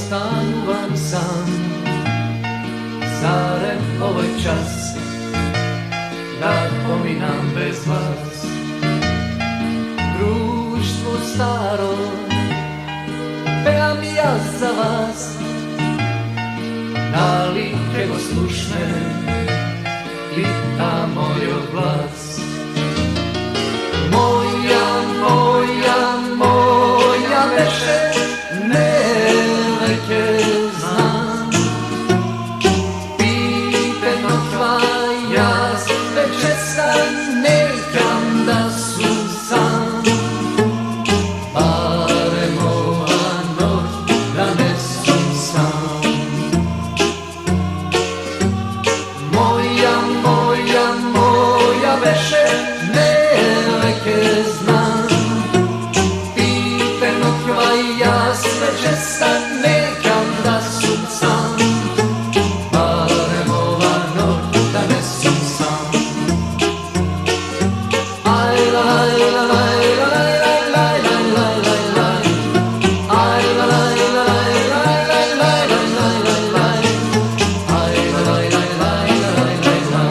ostanu vam sam, zarem ovaj čas, da pominam bez vas. Društvo staro, pevam ja za vas, da li čego slušne, pita moj glas. Moja, moja, moja veše, neleke znam, piteno tvaja, večesa nekam da su sam, barem ova noć da ne sam sam. Moja, moja, moja veše, neleke znam, piteno tvaja, večesa nekam da su sam, barem ova noć da ne sam sam. Aj la la la la la la la la la la, aj la la la la la la la la la la, aj la la la la la la la.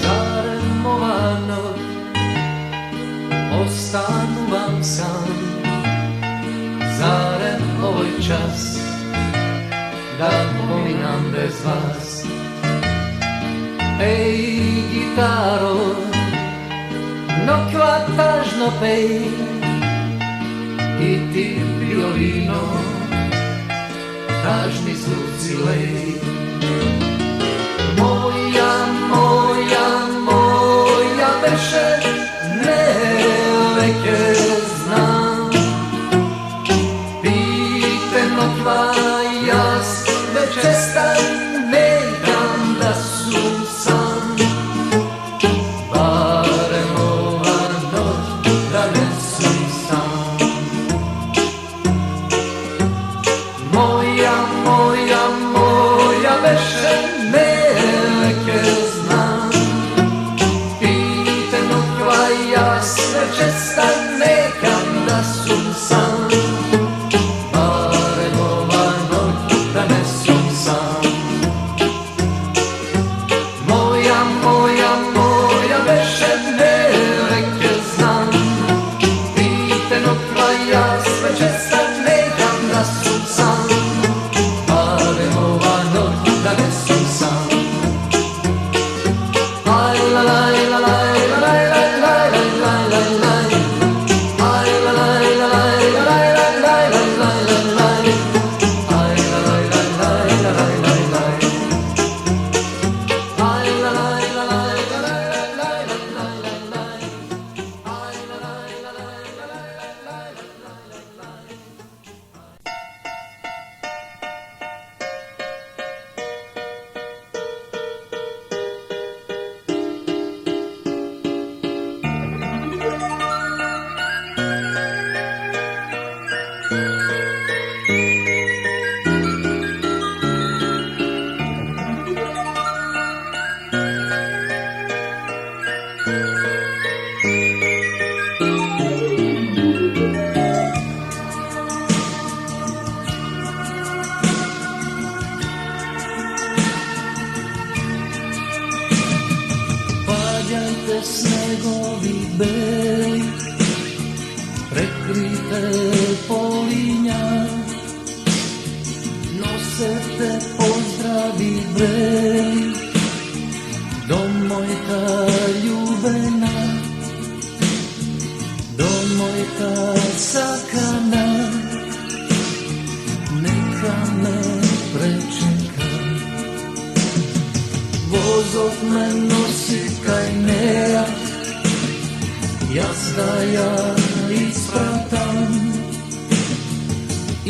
Zarem ova noć, ostanu vam sam, zarem ovaj čas, da pominam bez vas. Ej, gitaro, nokva tažno pej, i ti violino, tažni zvuci lej. Moja, moja, moja veše, neleke znam, piteno tvaja, večesta nekam da su sam, barem ova noć da ne sam sam. Moja, moja, moja veše, neleke znam, piteno tvaja, večesta nekam da su sam, barem ova noć da ne sam sam. Moja, moja, moja veše, neleke znam, piteno tvaja, večesta nekam da su sam, barem ova noć da ne sam sam. Aj la la la la la la la la la la, aj la la la la la la la la la, aj la la la la la la la, aj la la la la la la la la, aj la la la la la la la. Pađajte snegovi beli, prekrite polinja, nosete pozdravi breli, do mojka ljubena, do mojka sakana, neka me prečeka. Vozot me nosi kaj neja, jazda ja ispratam,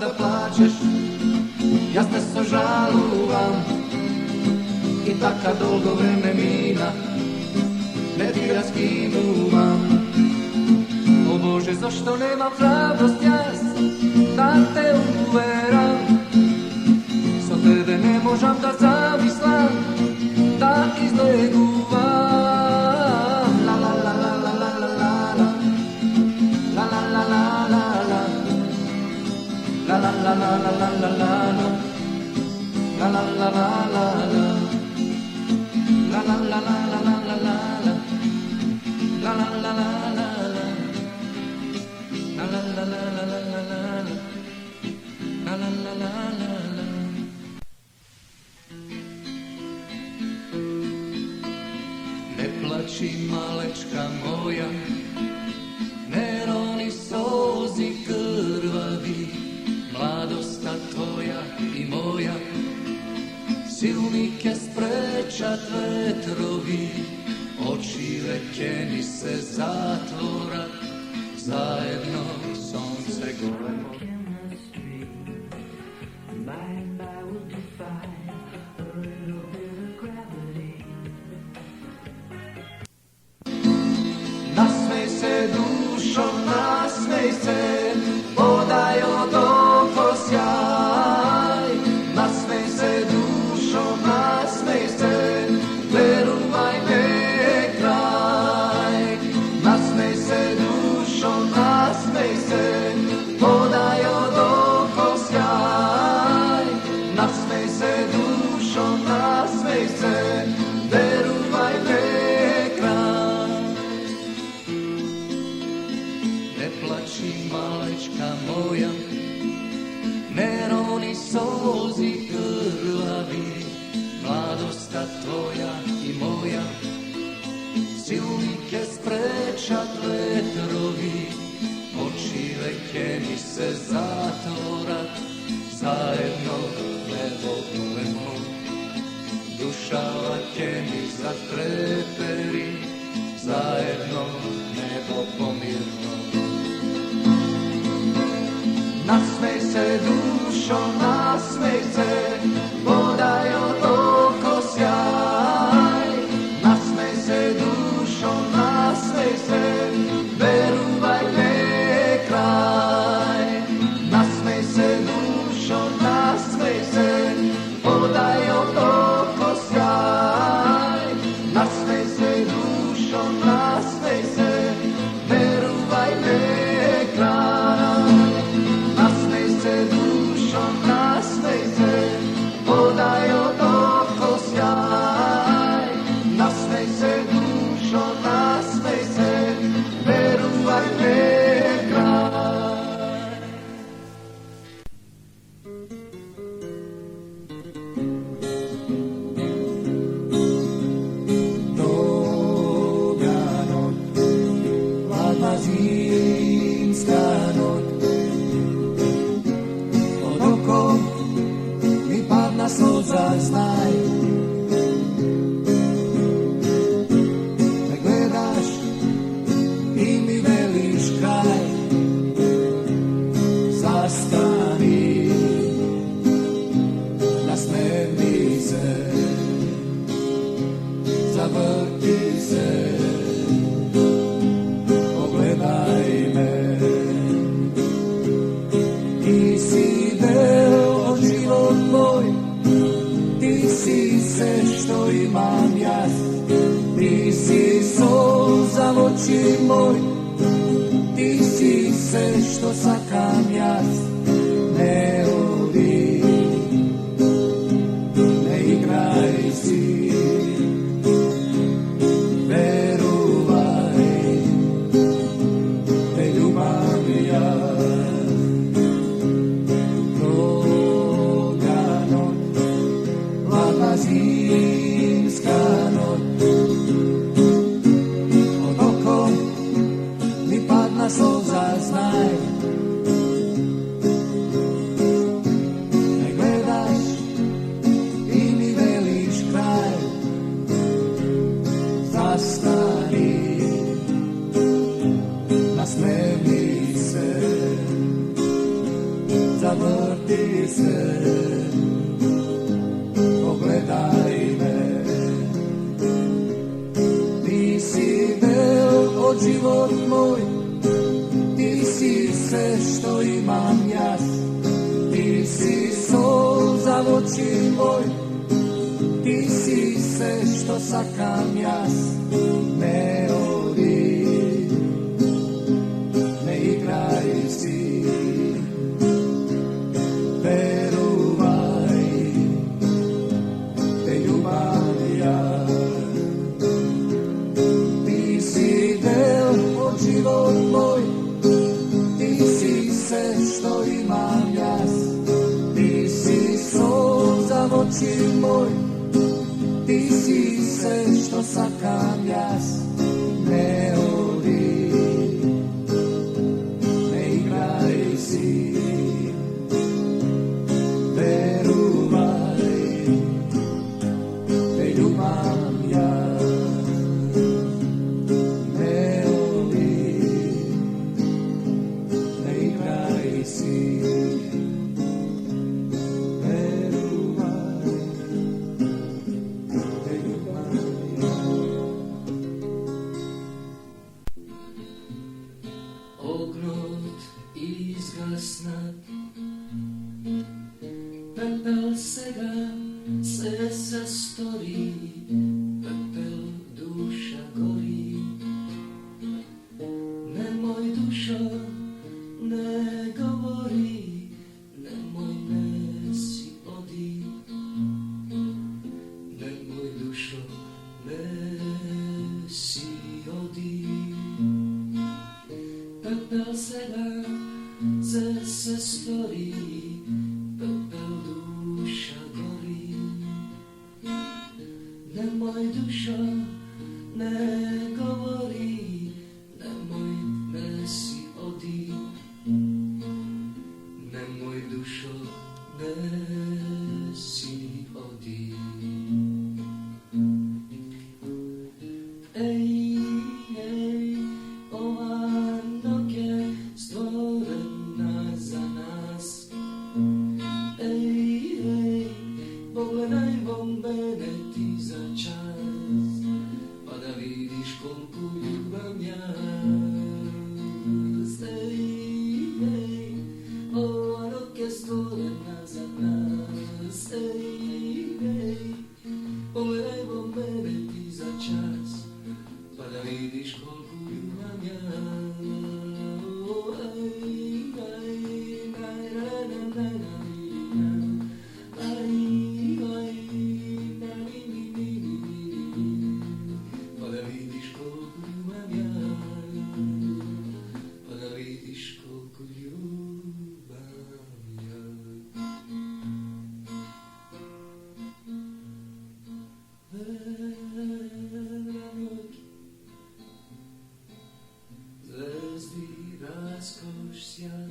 da plačeš, ja te sožalujem. I taka dolgo vreme mina, ne ti raskinuvam. O Bože, zašto nemam hrabrost jas, da te uveram. So tebe ne možem da zamislam, da izleguvam. La la la la la la la la, la la la la la la, la la la la la la la la, la la la la la la. La la la la la la la la, la la la la la la, la la la la la la la, la la la la la la. Ne plači malečka moja, ne roni sozi krvavi, mladosta tvoja i moja. Silnike sprečat vetrovi, oči lekeni se zatvora, zajedno sonce golemo. Nasmej se dušo, nasmej se, podaj od oko sjaj. Nasmej se dušo, nasmej se, veruvaj ne kraj. Nasmej se dušo, nasmej se, podaj od oko sjaj. Nasmej se dušo, nasmej se, veruvaj ne kraj. Ne plači malečka moja, ne roni sozi krvavi, mladosta tvoja i moja. Silnike sprečat vetrovi, oči lekeni se zatvora, zajedno nebo gulemo. Duša lekeni zatreperi, zajedno nebo pomirno. Nasmej se dušo, nasmej se, podaj od oko sjaj. Nasmej se dušo, nasmej se, veruvaj ne kraj. Nasmej se dušo, nasmej se, podaj od oko sjaj. Nasmej se dušo, nasmej se, veruvaj ne kraj. Nasmej se dušo, nasmej se, podaj od oko sjaj. Nasmej se dušo, nasmej se, veruvaj ne kraj. Toga noć, hladna zimska noć, od oko mi padna slza, znaj. Me gledaš i mi veliš kraj, zastani, nasmeni se, zavrti se, pogledaj me. Ti si deo od život tvoj, ti si sve što imam jas. Ti si sol za oči moj, ti si sve što sakam jas. Ne odi, ne igraj si, veruvaj, te ljubav ja. Toga noć, hladna zimska noć, od oko mi padna slza, znaj. vrti se, pogledaj me. Ti si deo od život moj, ti si sve što imam jas, ti si sol za oči moj, ti si sve što sakam jas. Ne odi, ne igraj si, veruvaj, te ljubam ja. Ti si deo od život moj, ti si sve što imam jas, ti si sol za oči moj, ti si sve što sakam jas. Ne odi, ne igraj si, veruvaj, te ljubam ja. Ne odi, ne igraj si, veruvaj, te ljubam ja. Ognot izgasna, pepel sega se sastori, pepel duša gori. Nemoj dušo, ne govori, nemoj ne si odi. Nemoj dušo, ne si odi. Pepel sega se stori, pepel duša gori. Nemoj dušo, ne govori, nemoj ne si odi. Nemoj dušo, ne si odi. Ej, ej, ova noć je stvorena za nas. Ej, ej, pogledajmo mene ti za čas, pa da vidiš koliko ljubam ja. Ej, ej, ova noć je stvorena za nas. Ej, ej, pogledajmo mene ti za čas, pa da vidiš koliko ljubam ja. Pa da vidiš koliko ljubam ja, pa da vidiš koliko ljubam ja. Veranog, zvezdi raskoš sjaj.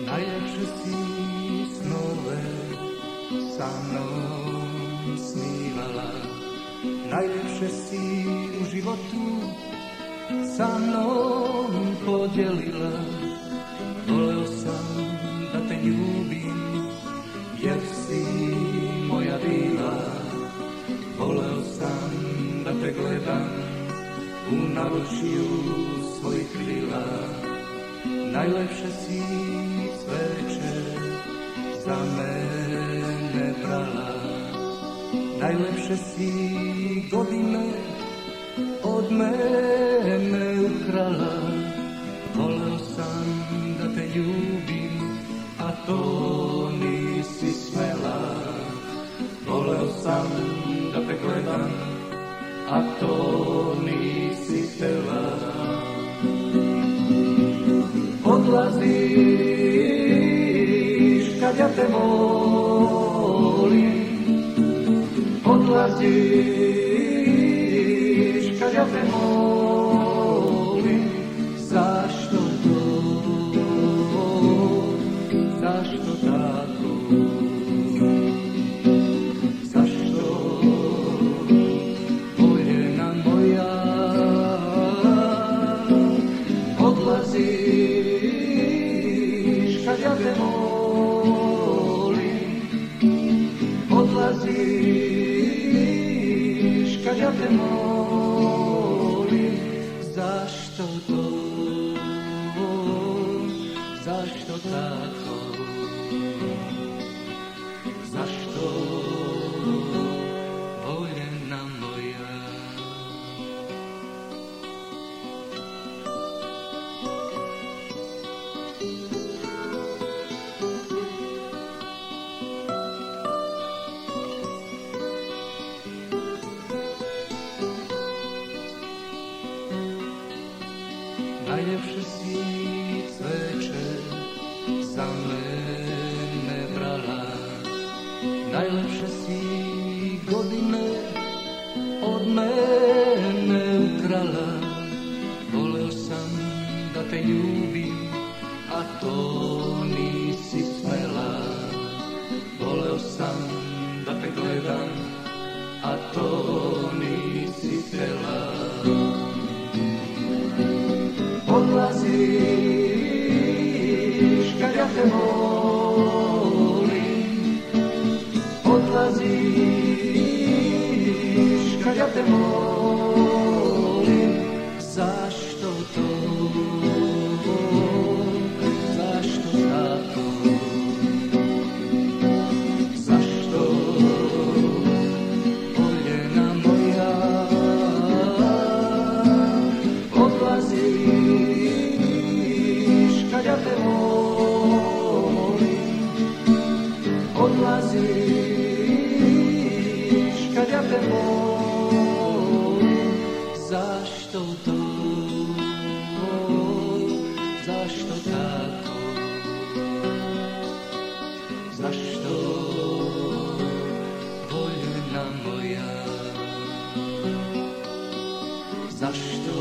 Najlepše si snove sa mnom snívala, najlepše si u životu sa mnom podijelila. Voleo sam da te ljubim, jer si moja bila. Voleo sam da te gledam u naručju svojih krila. Najlepše si sveće za mene brala, najlepše si godine od mene ukrala. Voleo sam da te ljubim, a to nisi smela. Voleo sam da te gledam, a to nisi htela. Odlaziš kad ja te volim, odlaziš ja te molim, zašto to, zašto tako, zašto voljena moja odlaziš kad ja te molim, odlaziš kad ja te molim, zašto to, zašto tako, zašto voljena moja. Najljepše si cveće za mene brala, najlepše si godine od mene ukrala. Voleo sam da te ljubim, a to nisi smela. Voleo sam da te gledam, a to nisi htjela. Odlaziš kad ja te molim, odlaziš kad ja te molim, zašto to, zašto tako, zašto voljena moja odlaziš kad ja te molim, odlaziš kad ja te molim, zašto to, zašto tako, zašto voljena moja, zašto